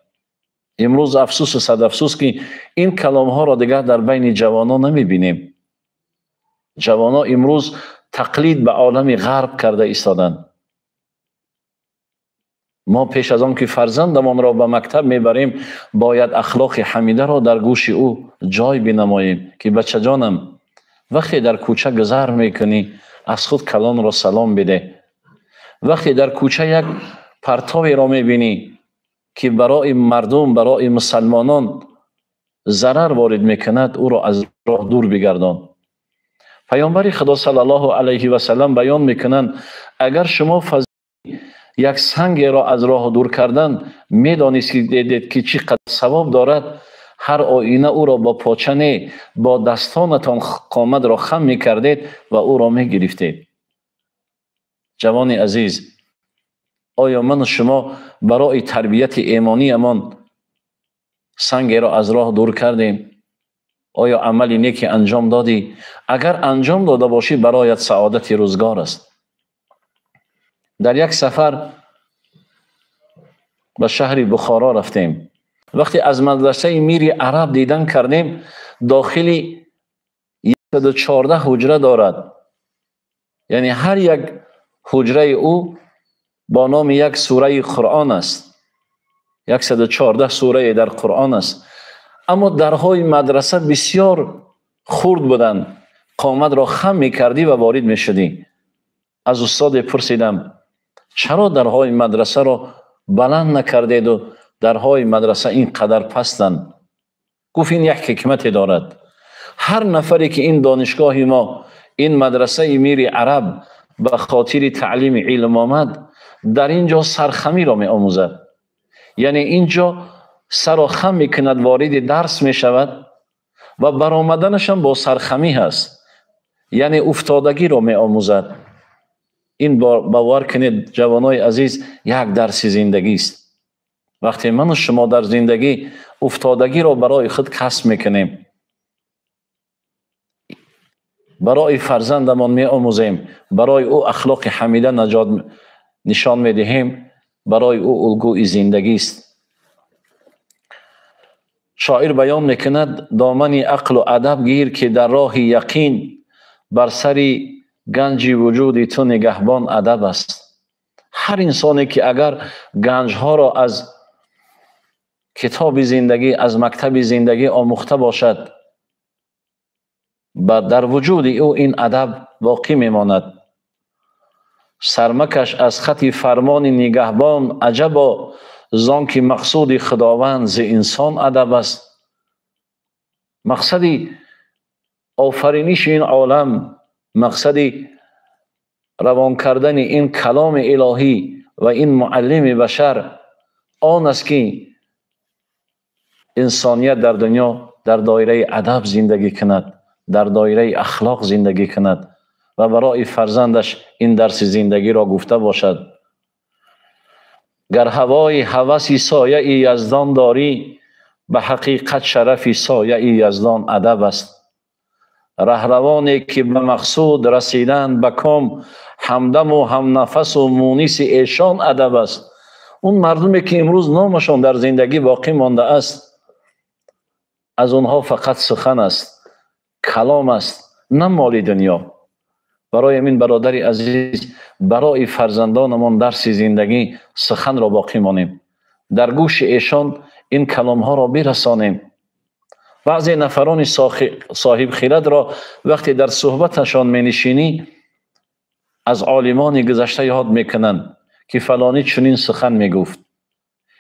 امروز افسوس و صد افسوس که این کلام ها را دیگر در بین جوانان نمیبینیم. جوانان امروز تقلید به عالم غرب کرده ایستادند. ما پیش از آن که فرزندمان را به مکتب میبریم باید اخلاق حمیده را در گوش او جای بنماییم که بچه جانم وقتی در کوچه گذر میکنی از خود کلان را سلام بده. وقتی در کوچه یک پرتوی را میبینی که برای مردم، برای مسلمانان ضرر وارد میکند، او را از راه دور بگردان. پیامبر خدا صلی الله علیه و سلم بیان میکنند اگر شما یک سنگ را از راه دور کردن میدانید که چقدر ثواب دارد، هر آینه او را با پاچنه با دستانتان قامت را خم میکردید و او را میگرفتید. جوان عزیز، آیا من و شما برای تربیت ایمانی امان سنگ را از راه دور کردیم؟ آیا عملی نیکی انجام دادی؟ اگر انجام داده باشی برایت سعادت روزگار است. در یک سفر به شهر بخارا رفتیم. وقتی از مدرسه میر عرب دیدن کردیم، داخلی 114 حجره دارد. یعنی هر یک حجره او با نام یک سوره قرآن است. 114 سوره در قرآن است. اما درهای مدرسه بسیار خرد بودند. قامت را خم میکردی و وارد میشدی. از استاد پرسیدم چرا درهای مدرسه را بلند نکردید و درهای مدرسه این قدر پستند؟ گفت این یک حکمت دارد. هر نفری که این دانشگاه ما، این مدرسه میر عرب به خاطر تعلیم علم آمد، در اینجا سرخمی را می آموزد. یعنی اینجا سر و خم می کند، وارد درس می شود و برآمدنش هم با سرخمی هست. یعنی افتادگی را می آموزد. این باور کنید جوانای عزیز، یک درس زندگی است. وقتی من و شما در زندگی افتادگی را برای خود کسب میکنیم، برای فرزندمان می آموزیم، برای او اخلاق حمیده نشان میدهیم، برای او الگوی زندگی است. شاعر بیان میکند دامن عقل و ادب گیر که در راه یقین، بر سری گنج وجود تو نگهبان ادب است. هر انسانی که اگر گنج ها را از کتاب زندگی، از مکتب زندگی آموخته باشد، در وجود او این ادب باقی میماند. سرمکش از خط فرمان نگهبان، عجبا زان که مقصود خداوند ز انسان ادب است. مقصدی آفرینش این عالم، مقصدی روان کردن این کلام الهی و این معلم بشر آن است که انسانیت در دنیا در دایره ادب زندگی کند، در دایره اخلاق زندگی کند و برای فرزندش این درس زندگی را گفته باشد. گر هوای هوسی سایه یزدان داری، به حقیقت شرفی سایه یزدان ادب است. رهروانی که به مقصود رسیدن به کام، همدم و هم نفس و مونس ایشان ادب است. اون مردمی که امروز نامشان در زندگی باقی مانده است، از اونها فقط سخن است، کلام است، نه مال دنیا. برای این برادر عزیز، برای فرزندانمان درس زندگی سخن را باقی مانیم، در گوش ایشان این کلام ها را برسانیم. بعضی نفران صاحب خیرت را وقتی در صحبتشان می نشینی، از عالمان گذشته یاد میکنند که فلانی چنین سخن میگفت.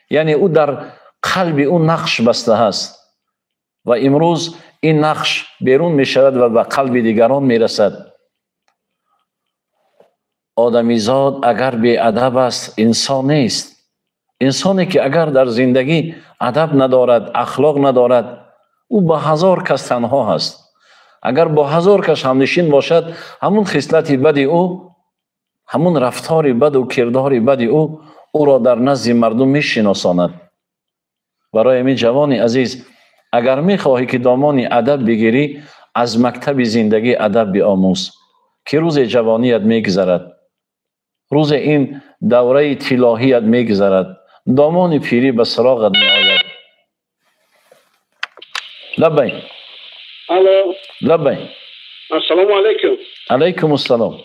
یعنی او در قلب او نقش بسته هست و امروز این نقش بیرون می شود و به قلب دیگران می رسد. آدمیزاد اگر بی ادب است انسان نیست. انسانی که اگر در زندگی ادب ندارد، اخلاق ندارد، او با هزار کس تنها هست. اگر با هزار کس همنشین باشد، همون خصلت بد او، همون رفتار بد و کردار بد او را در نزد مردم میشناساند. برای همین جوان عزیز، اگر میخواهی که دامان ادب بگیری، از مکتب زندگی ادب بیاموز که روز جوانیت میگذرد، روز این دوره طلاهیت میگذرد، دامان پیری به سراغت میآید. لبی الو لبی. السلام علیکم. علیکم السلام.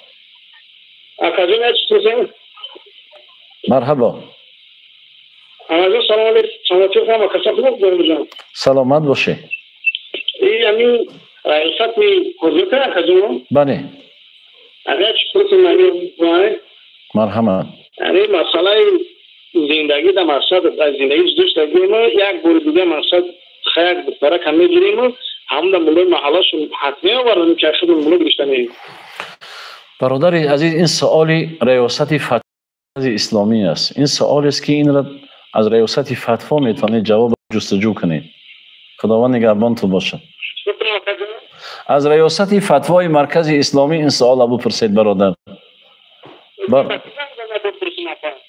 اکادمی هستید؟ مرحبا. سلام علیکم. سلامتی خواهم. سلامت باشه. این رئیست می حضور کنه اکادمی؟ بله. اگر چطور کنید؟ مرحبا. یعنی مسئله زندگی در مقصد از زندگی دوست داریم، یک بار دیگه مقصد خیر برای کمی گیریم. همون مولای محلاشون حتمی آوردن که خود مولا گرفتن. برادر عزیز، این سوالی ریاست فتوا اسلامی است. این سوال است که این را از ریاست فتوا میتونید جواب جستجو کنید. خداوند نگهبان تو باشه. از ریاست فتوای مرکز اسلامی این سوال ابو پرسید برادر.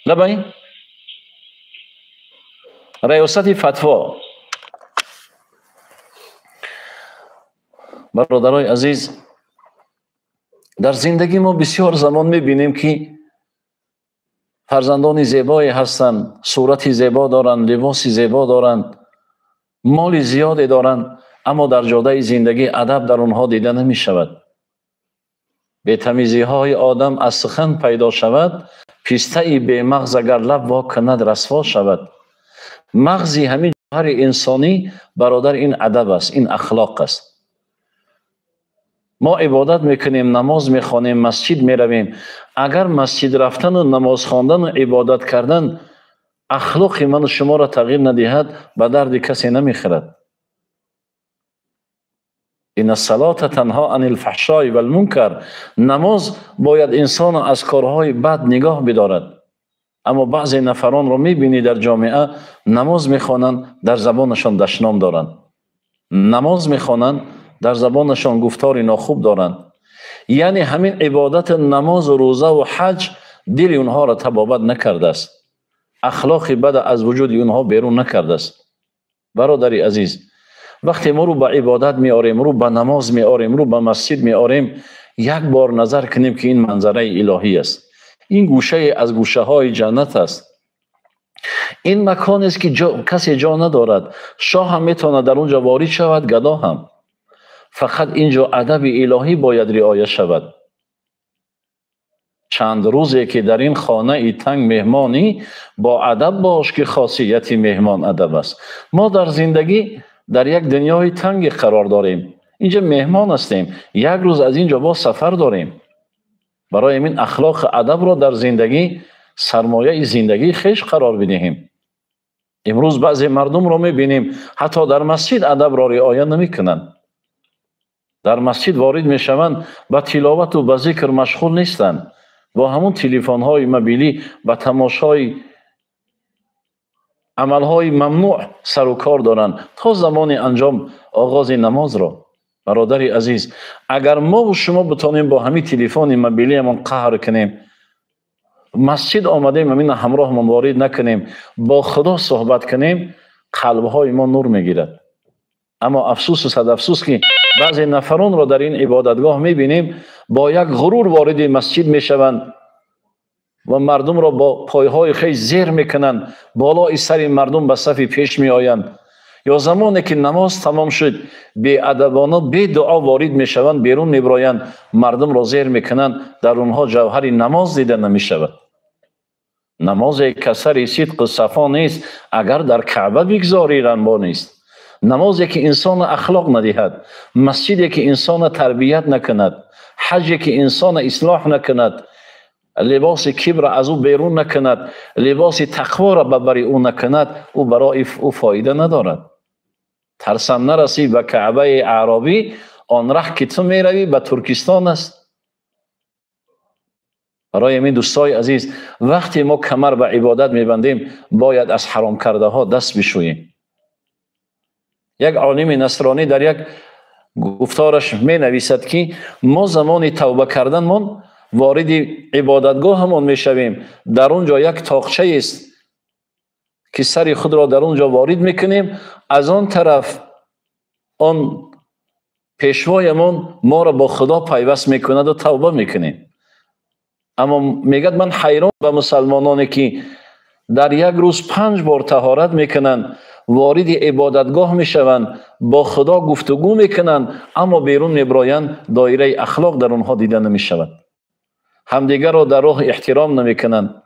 لبین ریاست فتوا. برادرای عزیز، در زندگی ما بسیار زمان میبینیم که فرزندان زیبایی هستند، صورت زیبا دارند، لباس زیبا دارند، مال زیادی دارند، اما در جاده زندگی ادب در اونها دیده نمی شود. بی‌تمیزی های آدم از سخن پیدا شود، پیسته به مغز اگر لب وا کند رسوا شود. مغزی همین جوهر انسانی برادر این ادب است، این اخلاق است. ما عبادت میکنیم، نماز میخوانیم، مسجد میرویم. اگر مسجد رفتن و نماز خواندن و عبادت کردن اخلاق من و شما را تغییر ندهد، به درد کسی نمیخورد. این الصلاة تنها عن الفحشاء و المنکر. نماز باید انسان از کارهای بد نگاه بدارد. اما بعضی نفران را میبینی در جامعه نماز میخوانند، در زبانشان دشنام دارند. نماز میخوانند، در زبانشان گفتار ناخوب دارند. یعنی همین عبادت نماز و روزه و حج دل اونها را تبابت نکرده است. اخلاق بد از وجود اونها بیرون نکرده است. برادری عزیز، وقتی ما رو به عبادت میاریم، رو به نماز میاریم، رو به مسجد میاریم، یک بار نظر کنیم که این منظره الهی است. این گوشه از گوشه های جنت است. این مکان است که کسی جا ندارد. شاه هم میتونه در اونجا وارد شود، گدا هم. فقط اینجا ادب الهی باید رعایت شود. چند روزی که در این خانه تنگ مهمانی، با ادب باش که خاصیت مهمان ادب است. ما در زندگی در یک دنیای تنگ قرار داریم. اینجا مهمان هستیم. یک روز از اینجا با سفر داریم. برای این اخلاق ادب را در زندگی سرمایه زندگی خیش قرار بدهیم. امروز بعضی مردم را میبینیم حتی در مسجد ادب را رعایت نمیکنند. در مسجد وارد میشوند، با تلاوت و با ذکر مشغول نیستند. با همون تلفن های موبیلی با تماشای عمل های ممنوع سر و کار دارند تا زمان انجام آغاز نماز را. برادری عزیز، اگر ما و شما بتونیم با همین تلفن موبیلی من قهر کنیم، مسجد آمدیم همین همراه من وارد نکنیم، با خدا صحبت کنیم، قلب های ما نور میگیرد. اما افسوس و صد افسوس که بعضی نفران را در این عبادتگاه میبینیم با یک غرور وارد مسجد میشوند و مردم را با پایهای خیلی زیر میکنند، بالای سر مردم به صف پیش میآیند. یا زمانی که نماز تمام شد بی ادبانه بی دعا وارد میشوند، بیرون میبرایند، مردم را زیر میکنند. در اونها جوهر نماز دیده نمیشود. نماز کسر صدق صفا نیست اگر در کعبه بگذاری رنبا نیست. نمازی که انسان اخلاق ندهد، مسجدی که انسان تربیت نکند، حجی که انسان اصلاح نکند، لباس کبر از او بیرون نکند، لباس تقوا را ببری او نکند، او برای او فایده ندارد. ترسم نرسی به کعبه اعرابی، آن ره که تو میروی به ترکستان است. برای من دوستای عزیز، وقتی ما کمر به عبادت میبندیم باید از حرام کرده ها دست بشوییم. یک عالم نصرانی در یک گفتارش می نویسد که ما زمان توبه کردن من وارد عبادتگاه همون می شویم، در اونجا یک تاقچه است که سر خود را در اونجا وارد میکنیم، از آن طرف آن پیشوایمون ما را با خدا پیوست میکند و توبه میکنیم. اما میگد من حیران به مسلمانانی که در یک روز 5 بار طهارت میکنند، وارد عبادتگاه میشوند، با خدا گفتگو میکنند، اما بیرون میبرایند، دایره اخلاق در اونها دیده نمیشود. همدیگر را در راه احترام نمیکنند،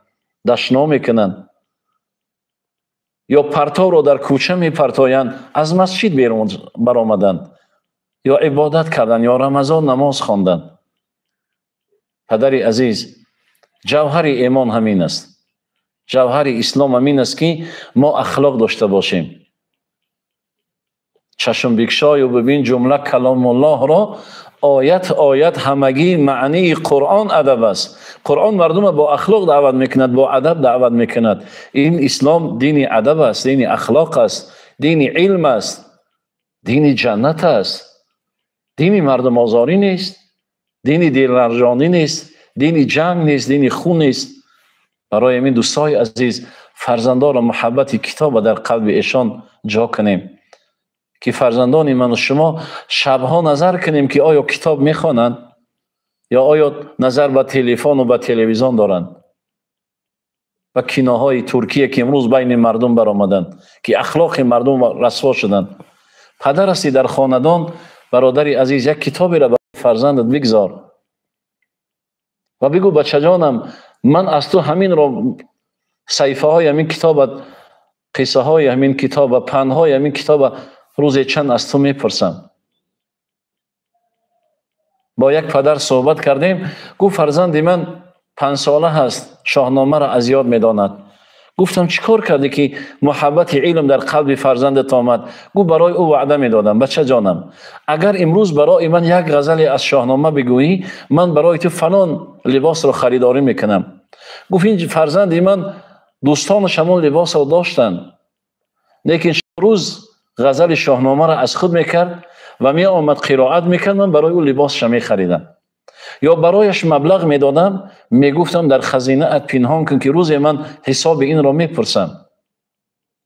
دشنام میکنند، یا پرتو را در کوچه میپرتایند. از مسجد بیرون برآمدند یا عبادت کردند یا رمضان نماز خواندند. پدری عزیز، جوهر ایمان همین است، جوهر اسلام همین است که ما اخلاق داشته باشیم. چشم بکشای و ببین جمله کلام الله را آیت همگی معنی قرآن ادب است. قرآن مردم با اخلاق دعوت میکند، با ادب دعوت میکند. این اسلام دین ادب است، دین اخلاق است، دین علم است، دین جنت است. دین مردم آزاری نیست، دین دلرنجانی نیست، دین جنگ نیست، دین خون نیست. برای همین دوستای عزیز فرزندان را محبت کتاب در قلب ایشان جا کنیم که فرزندان من و شما شبها نظر کنیم که آیا کتاب میخوانند یا آیا نظر به تلفن و به تلویزیون دارند و کیناهای ترکیه که امروز بین مردم برآمدند که اخلاق مردم رسوا شدند. پدر هستی در خاندان، برادری عزیز، یک کتابی را به فرزندت بگذار و بگو بچه جانم من از تو همین را صحیفه های همین کتاب، قصه های همین کتاب، پند های همین کتاب روز چند از تو میپرسم. با یک پدر صحبت کردیم، گفت فرزند من 5 ساله هست شاهنامه را از یاد میداند. گفتم چیکار کردی که محبت علم در قلب فرزندت آمد؟ گفت برای او وعده میدادم بچه جانم اگر امروز برای من یک غزل از شاهنامه بگویی من برای تو فلان لباس را خریداری میکنم. گفت این فرزند من دوستانش همون لباس را داشتن، لیکن روز غزل شاهنامه را از خود میکرد و می آمد قرائت میکرد، من برای او لباسش میخریدم یا برایش مبلغ میدادم، میگفتم در خزینه ات پنهان کن که روز من حساب این را میپرسم.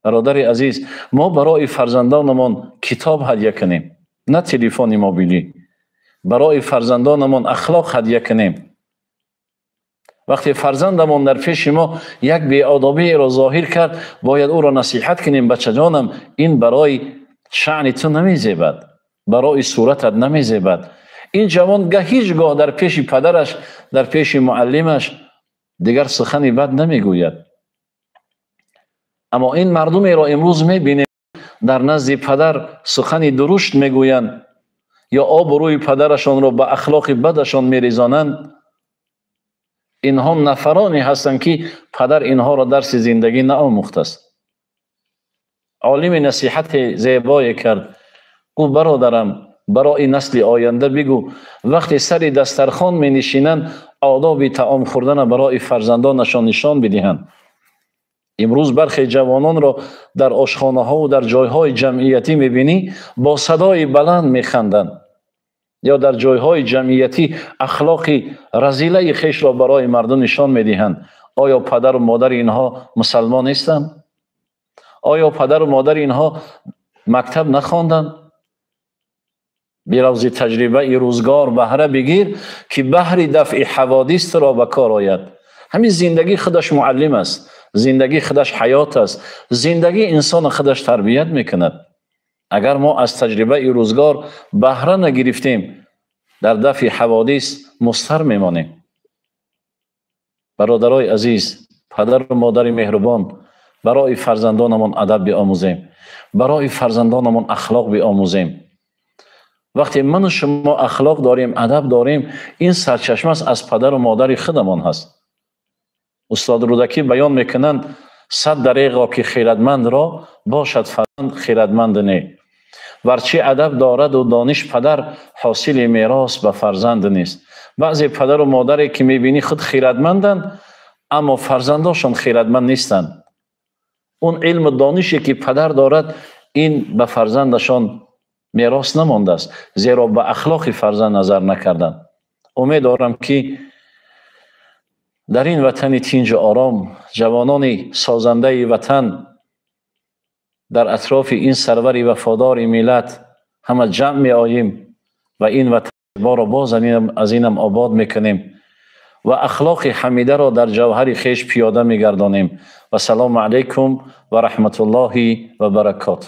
برادر عزیز ما برای فرزندانمان کتاب هدیه کنیم، نه تلفن موبیلی. برای فرزندانمان اخلاق هدیه کنیم. وقتی فرزندمان در پیش ما یک بی‌آدابی را ظاهر کرد باید او را نصیحت کنیم بچه جانم این برای شأن تو نمیزیبد، برای صورتت نمیزیبد. این جوان هیچگاه در پیش پدرش، در پیش معلمش دیگر سخنی بد نمیگوید. اما این مردمی را امروز میبینیم در نزد پدر سخنی درشت میگویند یا آبروی پدرشان را به اخلاق بدشان میریزانند. اینها نفرانی هستند که پدر اینها را درس زندگی نآموخته است. عالم نصیحت زیبایی کرد، گفت برادرم برای نسل آینده بگو وقتی سر دسترخوان می نشینند آداب طعام خوردن برای فرزندانشان نشان بدهند. امروز برخی جوانان را در آشخانه ها و در جایهای جمعیتی می بینی با صدای بلند می خندند یا در جایهای جمعیتی اخلاق رذیله خیش را برای مردم نشان می دهند. آیا پدر و مادر اینها مسلمان نیستند؟ آیا پدر و مادر اینها مکتب نخواندند؟ بیروز تجربه ای روزگار بهره بگیر که بهر دفع حوادث را به کار آید. همین زندگی خودش معلم است، زندگی خودش حیات است، زندگی انسان خودش تربیت میکند. اگر ما از تجربه ای روزگار بهره نگرفتیم در دفع حوادث مضطر میمانیم. برادرای عزیز، پدر و مادر مهربان، برای فرزندانمان ادب بیاموزیم، برای فرزندانمان اخلاق بیاموزیم. وقتی من و شما اخلاق داریم، ادب داریم، این سرچشمه از پدر و مادر خودمان هست. استاد رودکی بیان میکنند 100 دریغا که خیرتمند را باشد فرزند خیرتمند نه. ورچه ادب دارد و دانش پدر حاصل میراث به فرزند نیست. بعضی پدر و مادری که میبینی خود خیرتمندند اما فرزنداشون خیرتمند نیستند. اون علم و دانشی که پدر دارد این به فرزندشان میراث نمانده است، زیرا به اخلاق فرزند نظر نکردند. امید دارم که در این وطن تنج آرام جوانان سازنده وطن در اطراف این سرور وفادار ملت همه جمع می آییم و این وطن را باز از اینم آباد میکنیم و اخلاق حمیده را در جوهر خیش پیاده میگردانیم. و سلام علیکم و رحمت الله و برکاته.